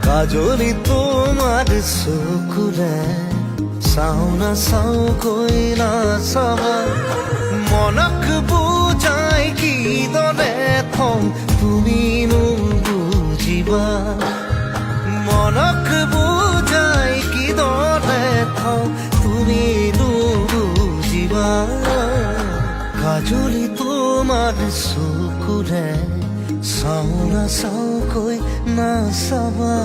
কাজলি তোমাৰ চকুৰে চাওঁ না চাওঁ কৈ নাচাবা মনক বুজাই কিদৰে থওঁ তুমিনো বুজিবা মনক বুজাই কিদৰে থওঁ তুমিনো বুজিবা কাজলি তোমাৰ চকুৰে চাওঁ না চাওঁ কৈ নাচাবা